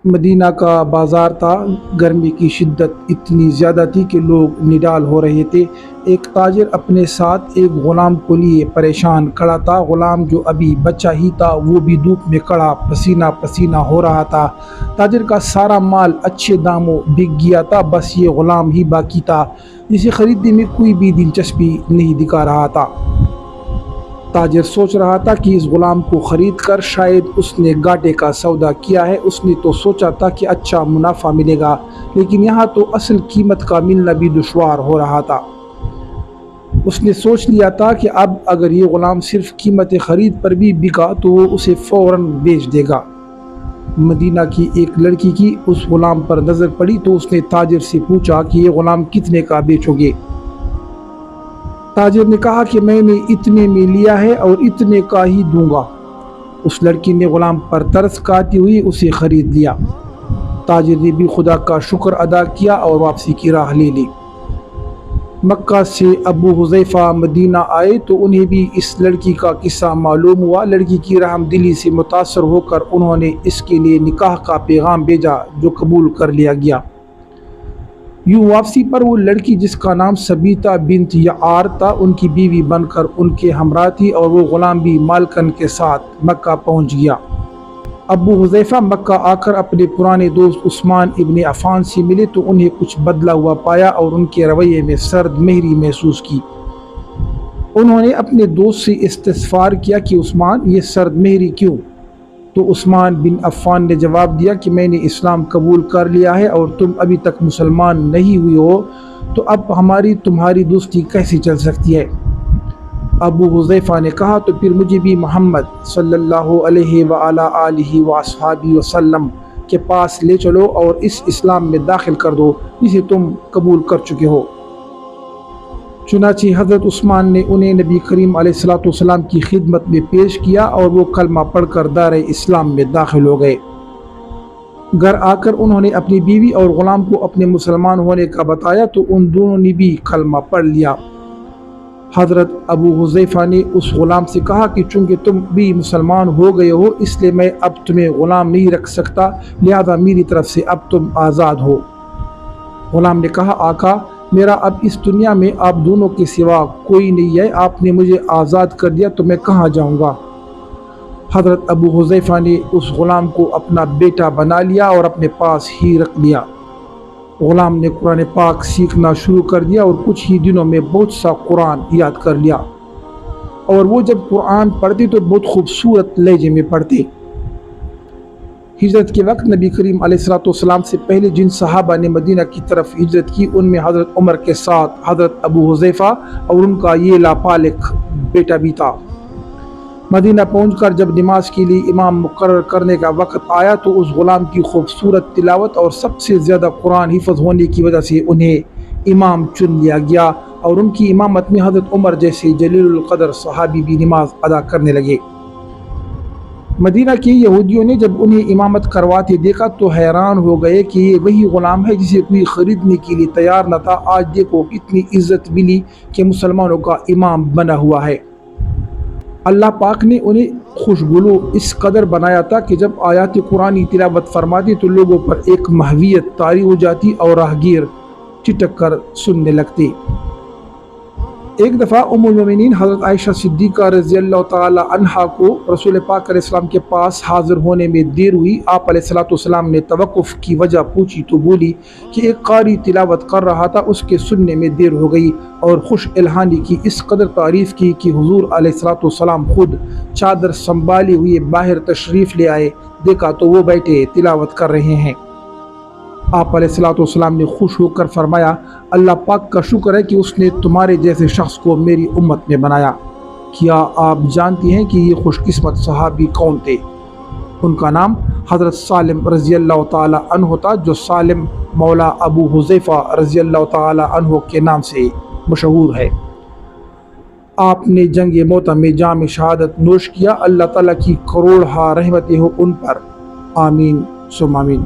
مدینہ کا بازار تھا۔ گرمی کی شدت اتنی زیادہ تھی کہ لوگ نڈال ہو رہے تھے۔ ایک تاجر اپنے ساتھ ایک غلام کو لیے پریشان کھڑا تھا۔ غلام جو ابھی بچہ ہی تھا وہ بھی دھوپ میں کھڑا پسینہ پسینہ ہو رہا تھا۔ تاجر کا سارا مال اچھے داموں بک گیا تھا، بس یہ غلام ہی باقی تھا جسے خریدنے میں کوئی بھی دلچسپی نہیں دکھا رہا تھا۔ تاجر سوچ رہا تھا کہ اس غلام کو خرید کر شاید اس نے گھاٹے کا سودا کیا ہے۔ اس نے تو سوچا تھا کہ اچھا منافع ملے گا، لیکن یہاں تو اصل قیمت کا ملنا بھی دشوار ہو رہا تھا۔ اس نے سوچ لیا تھا کہ اب اگر یہ غلام صرف قیمت خرید پر بھی بکا تو وہ اسے فوراً بیچ دے گا۔ مدینہ کی ایک لڑکی کی اس غلام پر نظر پڑی تو اس نے تاجر سے پوچھا کہ یہ غلام کتنے کا بیچو گے؟ تاجر نے کہا کہ میں نے اتنے میں لیا ہے اور اتنے کا ہی دوں گا۔ اس لڑکی نے غلام پر ترس کھاتی ہوئی اسے خرید لیا۔ تاجر نے بھی خدا کا شکر ادا کیا اور واپسی کی راہ لے لی۔ مکہ سے ابو حذیفہ مدینہ آئے تو انہیں بھی اس لڑکی کا قصہ معلوم ہوا۔ لڑکی کی رحم دلی سے متاثر ہو کر انہوں نے اس کے لیے نکاح کا پیغام بھیجا جو قبول کر لیا گیا۔ یوں واپسی پر وہ لڑکی جس کا نام ثبیتہ بنت یعار تھا ان کی بیوی بن کر ان کے ہمراہ تھی، اور وہ غلام بھی مالکن کے ساتھ مکہ پہنچ گیا۔ ابو حذیفہ مکہ آ کر اپنے پرانے دوست عثمان ابن عفان سے ملے تو انہیں کچھ بدلا ہوا پایا اور ان کے رویے میں سرد مہری محسوس کی۔ انہوں نے اپنے دوست سے استفسار کیا کہ عثمان، یہ سرد مہری کیوں؟ تو عثمان بن عفان نے جواب دیا کہ میں نے اسلام قبول کر لیا ہے اور تم ابھی تک مسلمان نہیں ہوئی ہو، تو اب ہماری تمہاری دوستی کیسے چل سکتی ہے؟ ابو حذیفہ نے کہا تو پھر مجھے بھی محمد صلی اللہ علیہ وآلہ آلہ وصحبہ وسلم کے پاس لے چلو اور اس اسلام میں داخل کر دو جسے تم قبول کر چکے ہو۔ چنانچہ حضرت عثمان نے انہیں نبی کریم علیہ السلام کی خدمت میں پیش کیا اور وہ کلمہ پڑھ کر دار اسلام میں داخل ہو گئے۔ گھر آ کر انہوں نے اپنی بیوی اور غلام کو اپنے مسلمان ہونے کا بتایا تو ان دونوں نے بھی کلمہ پڑھ لیا۔ حضرت ابو حذیفہ نے اس غلام سے کہا کہ چونکہ تم بھی مسلمان ہو گئے ہو اس لیے میں اب تمہیں غلام نہیں رکھ سکتا، لہذا میری طرف سے اب تم آزاد ہو۔ غلام نے کہا آقا، میرا اب اس دنیا میں آپ دونوں کے سوا کوئی نہیں ہے، آپ نے مجھے آزاد کر دیا تو میں کہاں جاؤں گا؟ حضرت ابو حذیفہ نے اس غلام کو اپنا بیٹا بنا لیا اور اپنے پاس ہی رکھ لیا۔ غلام نے قرآن پاک سیکھنا شروع کر دیا اور کچھ ہی دنوں میں بہت سا قرآن یاد کر لیا، اور وہ جب قرآن پڑھتے تو بہت خوبصورت لہجے میں پڑھتے۔ ہجرت کے وقت نبی کریم علیہ السلام سے پہلے جن صحابہ نے مدینہ کی طرف ہجرت کی ان میں حضرت عمر کے ساتھ حضرت ابو حذیفہ اور ان کا یہ لاپالغ بیٹا بھی تھا۔ مدینہ پہنچ کر جب نماز کے لیے امام مقرر کرنے کا وقت آیا تو اس غلام کی خوبصورت تلاوت اور سب سے زیادہ قرآن حفظ ہونے کی وجہ سے انہیں امام چن لیا گیا، اور ان کی امامت میں حضرت عمر جیسے جلیل القدر صحابی بھی نماز ادا کرنے لگے۔ مدینہ کے یہودیوں نے جب انہیں امامت کرواتے دیکھا تو حیران ہو گئے کہ یہ وہی غلام ہے جسے کوئی خریدنے کے لیے تیار نہ تھا، آج دیکھو کتنی عزت ملی کہ مسلمانوں کا امام بنا ہوا ہے۔ اللہ پاک نے انہیں خوشگلو اس قدر بنایا تھا کہ جب آیات قرآنی تلاوت فرماتی تو لوگوں پر ایک محویت طاری ہو جاتی اور راہگیر ٹھٹک کر سننے لگتے۔ ایک دفعہ ام المومنین حضرت عائشہ صدیقہ رضی اللہ تعالی عنہا کو رسول پاک علیہ السلام کے پاس حاضر ہونے میں دیر ہوئی۔ آپ علیہ السلام نے توقف کی وجہ پوچھی تو بولی کہ ایک قاری تلاوت کر رہا تھا، اس کے سننے میں دیر ہو گئی، اور خوش الہانی کی اس قدر تعریف کی کہ حضور علیہ السلام خود چادر سنبھالے ہوئے باہر تشریف لے آئے، دیکھا تو وہ بیٹھے تلاوت کر رہے ہیں۔ آپ علیہ السلام نے خوش ہو کر فرمایا، اللہ پاک کا شکر ہے کہ اس نے تمہارے جیسے شخص کو میری امت میں بنایا۔ کیا آپ جانتی ہیں کہ یہ خوش قسمت صحابی کون تھے؟ ان کا نام حضرت سالم رضی اللہ تعالی عنہ تھا، جو سالم مولا ابو حذیفہ رضی اللہ تعالی عنہ کے نام سے مشہور ہے۔ آپ نے جنگ موتہ میں جام شہادت نوش کیا۔ اللہ تعالیٰ کی کروڑ رحمتیں ہو ان پر، آمین ثم آمین۔